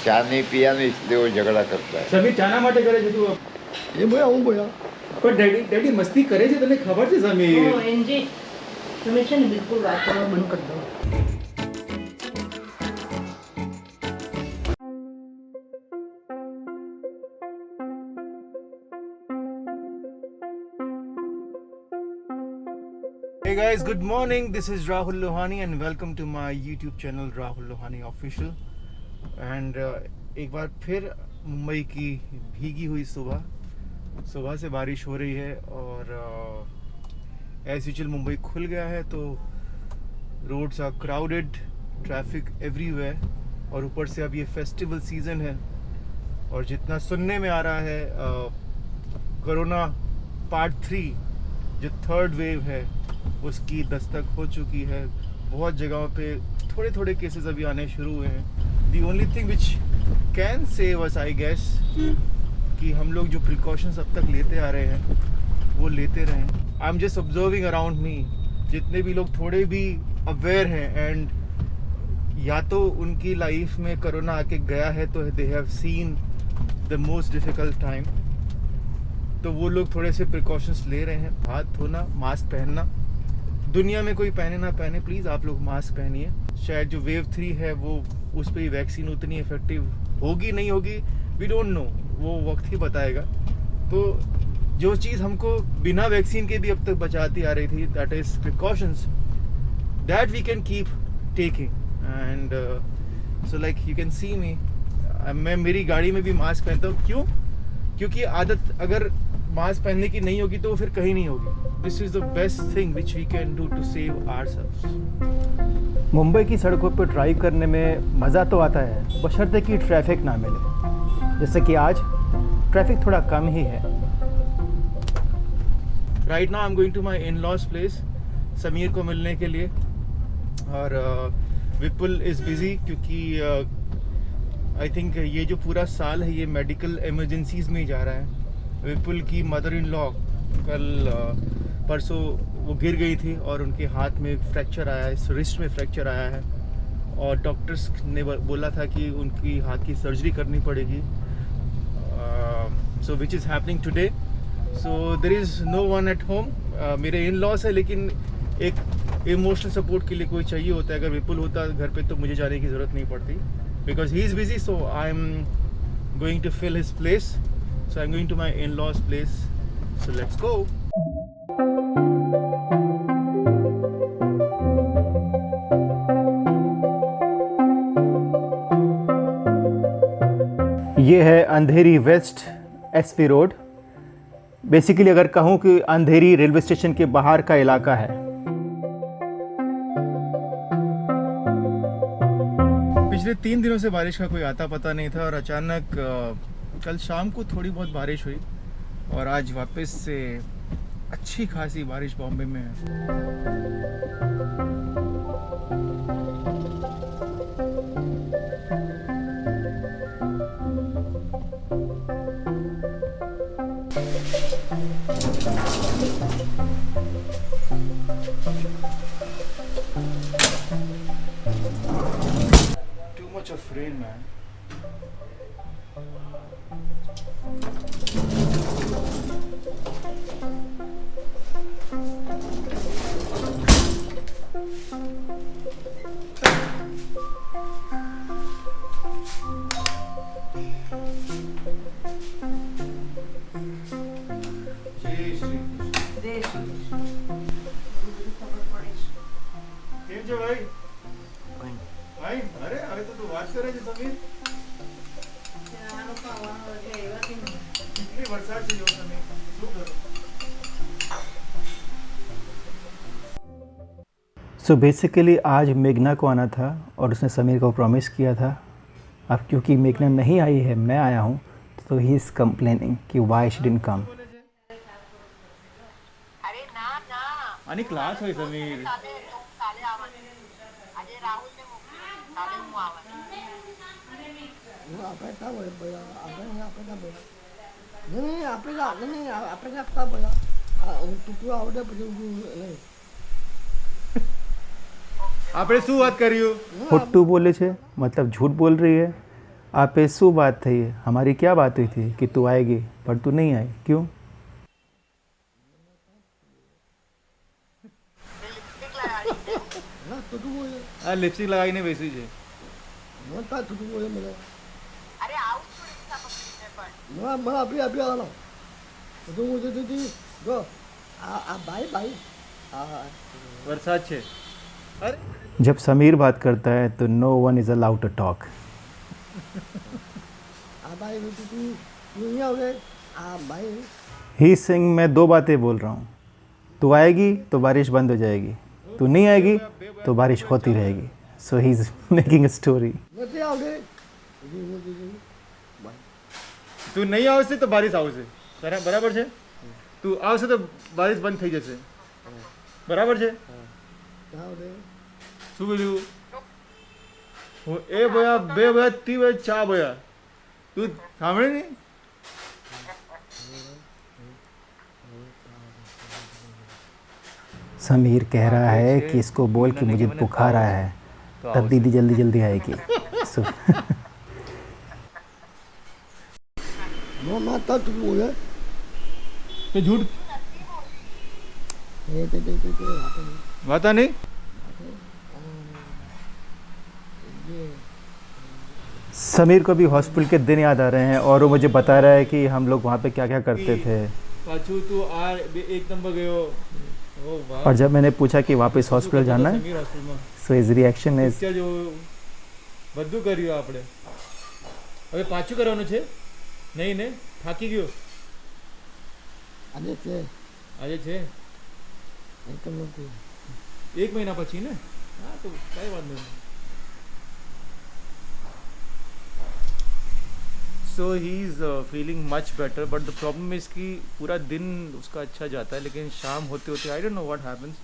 चाय नहीं पिया नहीं इसलिए वो झगड़ा करता है. સમીર ચાના માટે કરે છે તું? એ બોયા હું બોયા પણ ડેડી મસ્તી કરે છે તને ખબર છે સમીર? એનજી તમે છે ને બિલકુલ વાત કરવા બંધ કરી દો. Hey guys, good morning. This is Rahul Lohani and welcome to my YouTube channel Rahul Lohani Official. And एक बार फिर मुंबई की भीगी हुई सुबह से बारिश हो रही है और एज यूजुअल मुंबई खुल गया है तो roads are crowded, traffic everywhere और ऊपर से अब ये फेस्टिवल सीज़न है और जितना सुनने में आ रहा है कोरोना पार्ट 3 जो थर्ड वेव है उसकी दस्तक हो चुकी है. बहुत जगहों पे थोड़े थोड़े केसेस अभी आने शुरू हुए हैं. The only thing which can save us I guess कि हम लोग जो प्रिकॉशंस अब तक लेते आ रहे हैं वो लेते रहें. I am just observing around me जितने भी लोग थोड़े भी अवेयर हैं एंड या तो उनकी लाइफ में कोरोना आके गया है तो they have seen the most difficult time, तो वो लोग थोड़े से प्रिकॉशंस ले रहे हैं. हाथ धोना, मास्क पहनना, दुनिया में कोई पहने ना पहने प्लीज़ आप लोग मास्क पहनिए. शायद जो वेव 3 है वो उस पर ही वैक्सीन उतनी इफेक्टिव होगी नहीं होगी वी डोंट नो, वो वक्त ही बताएगा. तो जो चीज़ हमको बिना वैक्सीन के भी अब तक बचाती आ रही थी that is precautions that we can keep taking. And so like you can see me, मैं मेरी गाड़ी में भी मास्क पहनता हूँ. क्यों? क्योंकि आदत अगर मास्क पहनने की नहीं होगी तो वो फिर कहीं नहीं होगी. This is the best thing which we can do to save ourselves. Mumbai की सड़कों पर ड्राइव करने में मज़ा तो आता है बशर्ते कि ट्रैफिक ना मिले. जैसे कि आज ट्रैफिक थोड़ा कम ही है. Right now I am going to my in laws place Sameer को मिलने के लिए और विपुल इज़ बिज़ी क्योंकि आई थिंक ये जो पूरा साल है ये मेडिकल इमरजेंसीज़ में ही जा रहा है. विपुल की मदर इन लॉ कल परसों वो गिर गई थी और उनके हाथ में फ्रैक्चर आया है, रिस्ट में फ्रैक्चर आया है और डॉक्टर्स ने बोला था कि उनकी हाथ की सर्जरी करनी पड़ेगी. So which is happening today. So there is no one at home. मेरे इन लॉस है लेकिन एक इमोशनल सपोर्ट के लिए कोई चाहिए होता है. अगर विपुल होता घर पे तो मुझे जाने की ज़रूरत नहीं पड़ती because he is busy, so I'm going to fill his place. So I'm going to my in-laws place. So let's go. ये है अंधेरी वेस्ट एसपी रोड. बेसिकली अगर कहूँ कि अंधेरी रेलवे स्टेशन के बाहर का इलाका है. पिछले 3 दिनों से बारिश का कोई आता पता नहीं था और अचानक कल शाम को थोड़ी बहुत बारिश हुई और आज वापस से अच्छी खासी बारिश बॉम्बे में है. Too much of rain, man. કેમ છે ભાઈ? ભાઈ અરે હવે તો તું વાત કરે છે સમીર. કેટલી વરસાદ છે જો સમીર શું કરો? सो बेसिकली आज मेघना को आना था और उसने समीर को प्रॉमिस किया था. अब क्योंकि मेघना नहीं आई है मैं आया हूँ तो ही इज़ कंप्लेनिंग कि वाई शी डिडंट कम. आणि क्लास होय समीर. આપણે કા બોલે બોલા આપણે કા બોલા નહીં આપણે કા બોલા તું આવડે પછી નહીં. આપણે શું વાત કર્યું? ખોટું બોલે છે मतलब झूठ बोल रही है। आप पे शू बात थी, हमारी क्या बात हुई थी कि तू आएगी पर तू नहीं आई, क्यों? ના તું બોલે આ લિપસ્ટિક લગાવીને બેસી છે. નતા તું બોલે મને ના મને આપી આલો તું બોલે તું જો આ ભાઈ આ વરસાદ છે. અરે जब समीर बात करता है तो no one is allowed to talk. આ ભાઈ તું નહીં આવે આ ભાઈ ही सिंह मैं दो बातें बोल रहा हूँ, तू आएगी तो बारिश बंद हो जाएगी, तू नहीं आएगी तो बारिश होती रहेगी। So he is making a story. નથી આવડે તું નહીં આવશે તો બારિશ આવશે. બરાબર છે? તું આવશે તો બારિશ બંધ થઈ જશે. બરાબર છે? આવડે શું બોલ્યું? એ ભયા બે ભયા તી ભયા ચા ભયા તું સાંભળે નહીં? समीर कह रहा है कि इसको बोल कि मुझे बुखार आया है, तब दीदी जल्दी जल्दी आएगी। सो નતા તું બોલે તો झूठ તે વાતા નહીં. समीर को भी हॉस्पिटल के दिन याद आ रहे हैं और वो मुझे बता रहा है कि हम लोग वहाँ पे क्या क्या करते थे। પાછું તું આ એક નંબર ગયો. ઓ વાહ. और जब मैंने पूछा कि वापस हॉस्पिटल जाना है, સમીર હોસ્પિટલમાં so his reaction is picture જો બધું કર્યું આપણે. હવે પાછું કરવાનું છે? નહીં ને? થાકી ગયો? આજે છે આજે છે એકમ નથી 1 મહિના પછી ને? હા તો કઈ વાંધો નહીં. So he is feeling much better but the problem is कि पूरा दिन उसका अच्छा जाता है लेकिन शाम होते होते I don't know what happens.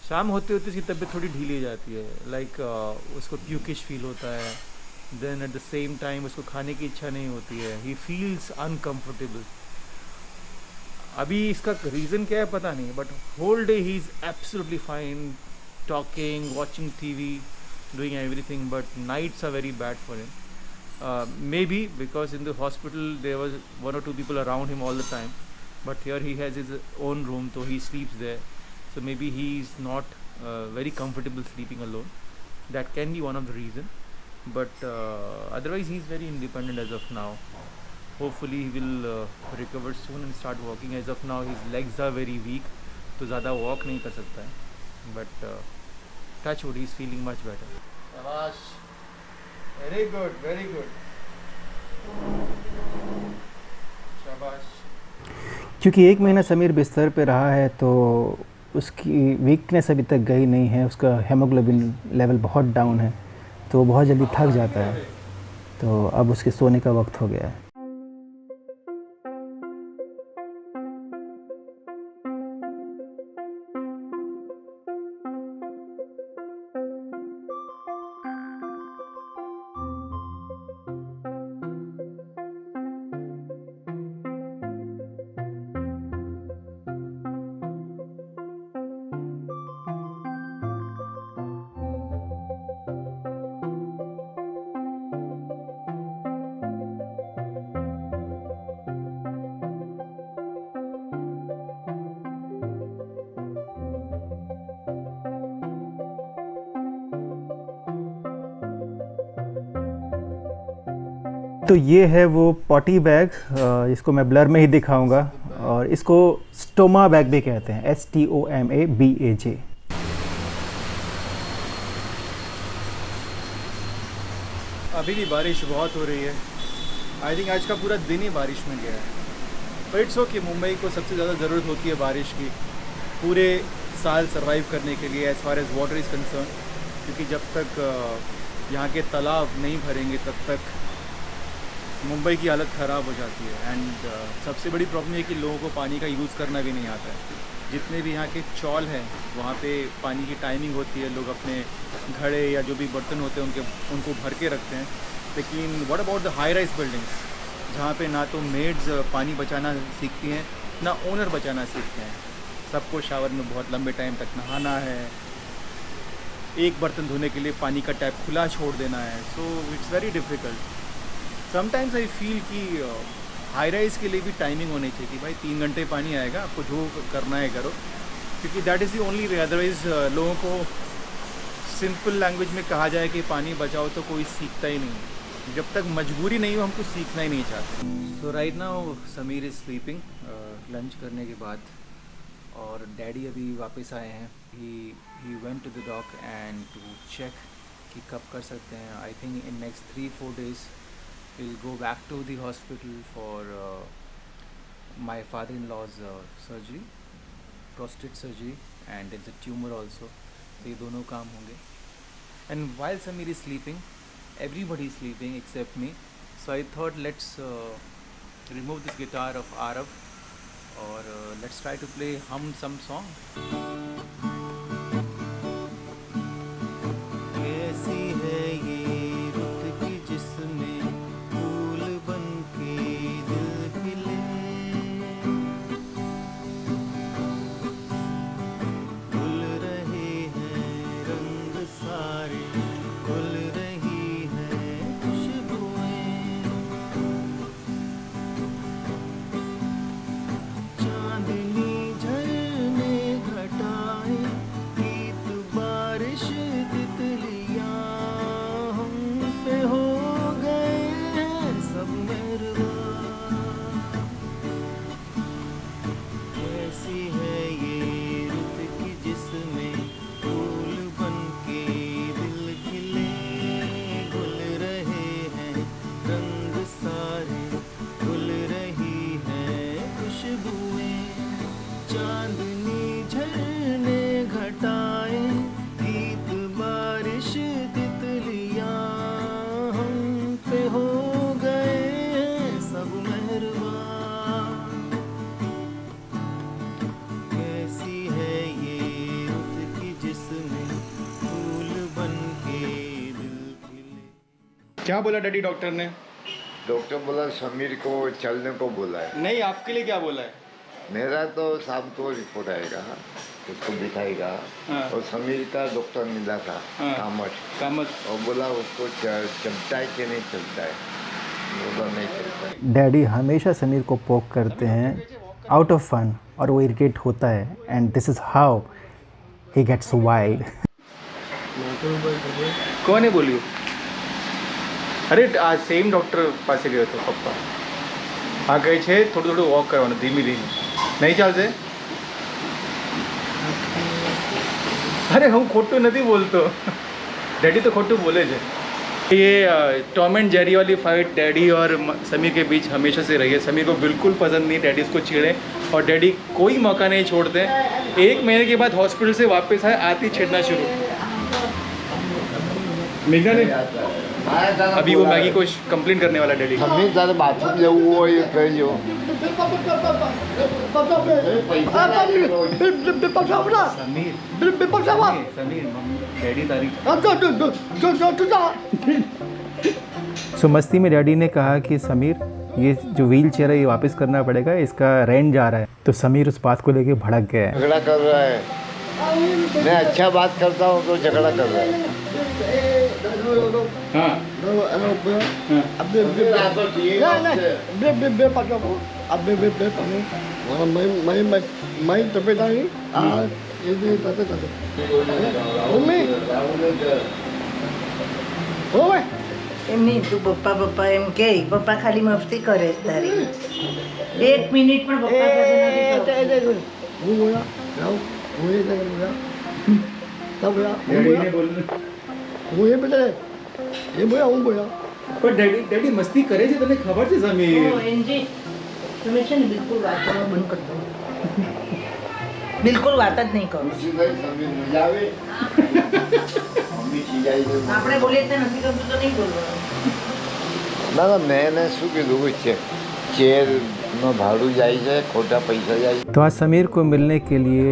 शाम होते होते उसकी तबीयत थोड़ी ढीली हो जाती है. लाइक उसको प्यूकिश फील होता है. Then at the same time उसको खाने की इच्छा नहीं होती है. He feels uncomfortable. अभी इसका रीज़न क्या है पता नहीं but whole day he is absolutely fine talking watching TV doing everything but nights are very bad for him. Maybe because in the hospital there was 1 or 2 people around him all the time, but here he has his own room so he sleeps there. So maybe he is not very comfortable sleeping alone. That can be one of the reason, but otherwise he is very independent as of now. Hopefully he will recover soon and start walking. As of now his legs are very weak तो ज़्यादा walk नहीं कर सकता है, but touch wood he is feeling much better. शाबाश. Very good, very good. शाबाश. क्योंकि 1 महीना समीर बिस्तर पे रहा है तो उसकी वीकनेस अभी तक गई नहीं है। उसका हेमोग्लोबिन लेवल बहुत डाउन है तो वो बहुत जल्दी थक जाता है। तो अब उसके सोने का वक्त हो गया है। तो ये है वो पॉटी बैग, इसको मैं ब्लर में ही दिखाऊंगा और इसको स्टोमा बैग भी कहते हैं, STOMABAG। अभी भी बारिश बहुत हो रही है. आई थिंक आज का पूरा दिन ही बारिश में गया है. But it's okay. मुंबई को सबसे ज़्यादा ज़रूरत होती है बारिश की पूरे साल सरवाइव करने के लिए as far as water is concern, क्योंकि जब तक यहाँ के तालाब नहीं भरेंगे तब तक मुंबई की हालत ख़राब हो जाती है. एंड सबसे बड़ी प्रॉब्लम है कि लोगों को पानी का यूज़ करना भी नहीं आता है. जितने भी यहाँ के चौल हैं वहाँ पे पानी की टाइमिंग होती है, लोग अपने घड़े या जो भी बर्तन होते हैं उनको भर के रखते हैं. लेकिन what about the high rise buildings जहाँ पे ना तो मेड्स पानी बचाना सीखती हैं ना ओनर बचाना सीखते हैं. सबको शावर में बहुत लंबे टाइम तक नहाना है. एक बर्तन धोने के लिए पानी का टैप खुला छोड़ देना है, so it's very difficult. Sometimes I feel कि हाई राइज के लिए भी टाइमिंग होनी चाहिए कि भाई 3 घंटे पानी आएगा, आपको जो करना है करो, क्योंकि that is the only way. Otherwise लोगों को सिंपल लैंग्वेज में कहा जाए कि पानी बचाओ तो कोई सीखता ही नहीं। जब तक मजबूरी नहीं हो हम कुछ सीखना ही नहीं चाहते। So right now Sameer is sleeping lunch करने के बाद, और डैडी अभी वापस आए हैं। He went to the doc and to check कि कब कर सकते हैं। I think in next 3-4 days we'll go back to the hospital for my father-in-law's surgery, prostate surgery, and it's a tumor also. ये दोनों काम होंगे। And while Sameer is sleeping, everybody is sleeping except me. So I thought let's remove this guitar of Arav, or let's try to hum some song. कैसी है ये रुत की जिसमें फूल बन के दिल खिले, खुल रहे हैं रंग सारे, खुल रही हैं खुशबुएं, चांदनी झरने घटाए, गीत बारिश तितलियां हम पे हो गए हैं सब मेहरबान। कैसी है ये रुत की जिसमें फूल बन के दिल खिले, घुल रहे हैं रंग सारे, घुल रही हैं खुशबुएं, चांदनी झरने घटाए, गीत बारिश तितलियां हम पे हो गए हैं सब मेहरबान। कैसी है ये रुत की जिसमें फूल बन के दिल खिले। क्या बोला डैडी डॉक्टर ने? डॉक्टर बोला समीर को चलने को बोला है। नहीं, आपके लिए क्या बोला है? मेरा तो शाम को रिपोर्ट आएगा, उसको दिखाएगा। हाँ। और समीर का डॉक्टर मिला था हाँ। कामत, और बोला उसको चलता है कि नहीं चलता है, बोला नहीं चलता है। डैडी हमेशा समीर को पोक करते हैं आउट ऑफ फन, और वो इरिटेट होता है, and this is how he gets wild. કોને બોલ્યું? અરે આ સેમ ડૉક્ટર પાસે ગયો હતો પપ્પા. આ કહે છે થોડું થોડું વોક કરવાનું ધીમી ધીમી, નહીં ચાલશે? અરે હું ખોટું નથી બોલતો, डैडी तो खोटू बोले थे। ये टॉम एंड जेरी वाली फाइट डैडी और समीर के बीच हमेशा से रही है। समीर को बिल्कुल पसंद नहीं डैडी उसको छेड़े, और डैडी कोई मौका नहीं छोड़ते। 1 महीने के बाद हॉस्पिटल से वापस आए, आती छेड़ना शुरू। मेघना ने अभी वो मैगी को कंप्लेन करने वाला डैडी। समीर तारे बाथरूम जવું હોય કહી જો। समीर डैडी तारीख। सो मस्ती में डैडी ने कहा कि समीर ये जो व्हील चेयर है ये वापस करना पड़ेगा, इसका रेंट जा रहा है। तो समीर उस बात को लेके भड़क गया है। झगड़ा कर रहा है, मैं अच्छा बात करता हूँ तो झगड़ा कर रहा है। हाँ એમની તું પપ્પા પપ્પા એમ કે પપ્પા ખાલી મસ્તી કરે છે તારી. 1 મિનિટ પણ પપ્પા સાથે નથી કરતો. પણ ડેડી મસ્તી કરે છે, તને ખબર છે સમીર? ઓ એનજી તમે છે ને બિલકુલ વાત કરવા બંધ કરી દો. બિલકુલ વાત જ નહીં કરો. સમીર મજા આવે, મમ્મી ખીજાઈ છે। આપણે બોલીએ તે નથી કરતું તો નહીં બોલવાનું. ના ના મેં એને શું કીધું છે, ચેરમાં ભાડું જાય છે, ખોટા પૈસા જાય છે। तो आज समीर को मिलने के लिए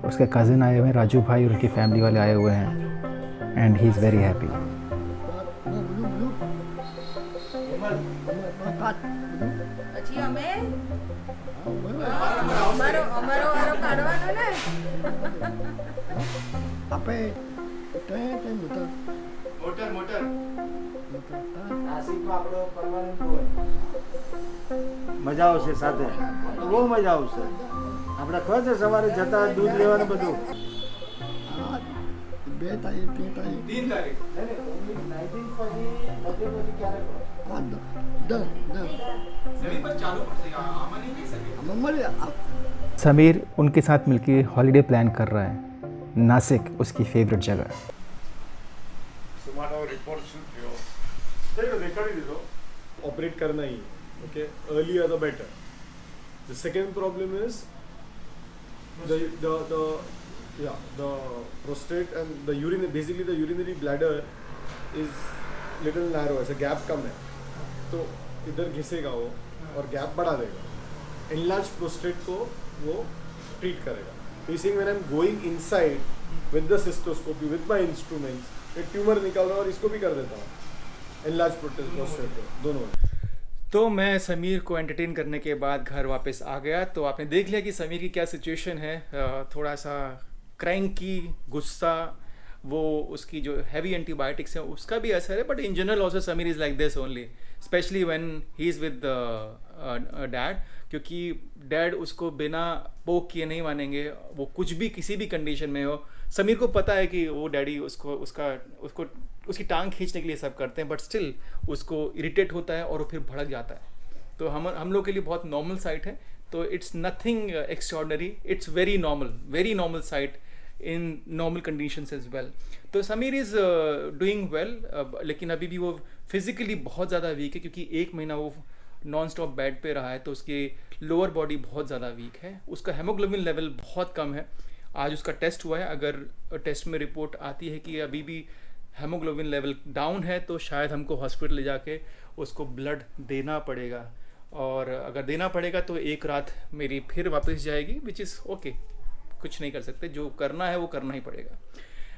उसके कज़न आए हुए हैं, राजू भाई और उनकी फैमिली वाले आए हुए हैं, and he is very happy. પછી અમે અમારો વારો કાઢવાનો ને। આપણે ત્યાં મોટા મોટર મોટર મોટા નાસિકમાં આપણો પરમાનન્ટ હોય મજા આવશે સાથે બહુ મજા આવશે આપણે ખબર છે સવારે જતા દૂધ લેવાનું બધું આ 2 તારીખ 3 તારીખ 3 તારીખ આ 10 સમીર પર ચાલુ પડશે આમાં નહીં કહી શકે આમાં મળે समीर उनके साथ मिलके हॉलीडे प्लान कर रहा है नासिक उसकी फेवरेट जगह है ऑपरेट करना ही okay earlier the better the second problem is the prostate and the urine basically the urinary bladder is little narrow ऐसे गैप कम है तो इधर घिसेगा वो और गैप बढ़ा देगा enlarged prostate को वो ट्रीट करेगा missing when I am going inside with the cystoscopy with my instruments एक ट्यूमर निकाल रहा हूँ और इसको भी कर देता हूँ enlarged prostate को दोनों तो मैं समीर को एंटरटेन करने के बाद घर वापस आ गया तो आपने देख लिया कि समीर की क्या सिचुएशन है थोड़ा सा क्रैंकी गुस्सा वो उसकी जो हैवी एंटीबायोटिक्स है उसका भी असर है but in general also Sameer is like this only specially when he is with dad क्योंकि डैड उसको बिना पोक किए नहीं मानेंगे वो कुछ भी किसी भी कंडीशन में हो समीर को पता है कि वो डैडी उसको उसकी टांग खींचने के लिए सब करते हैं बट स्टिल उसको इरिटेट होता है और वो फिर भड़क जाता है तो हम लोग के लिए बहुत नॉर्मल साइट है तो it's nothing extraordinary it's very normal sight in normal conditions as well तो समीर इज़ डूइंग वेल लेकिन अभी भी वो फिज़िकली बहुत ज़्यादा वीक है क्योंकि 1 महीना वो नॉन स्टॉप बेड पे रहा है तो उसकी लोअर बॉडी बहुत ज़्यादा वीक है उसका हेमोग्लोबिन लेवल बहुत कम है आज उसका टेस्ट हुआ है अगर टेस्ट में रिपोर्ट आती है कि अभी भी हेमोग्लोबिन लेवल डाउन है तो शायद हमको हॉस्पिटल ले जाके उसको ब्लड देना पड़ेगा और अगर देना पड़ेगा तो एक रात मेरी फिर वापस जाएगी विच इज़ ओके कुछ नहीं कर सकते जो करना है वो करना ही पड़ेगा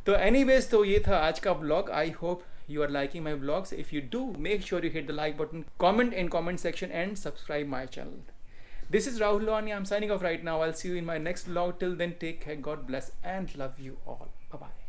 तो एनीवेज तो ये था आज का vlog I hope you are liking my vlogs if you do make sure you hit the like button comment in comment section and subscribe my channel this is Rahul Lohani I'm signing off right now I'll see you in my next vlog till then take care God bless and love you all bye bye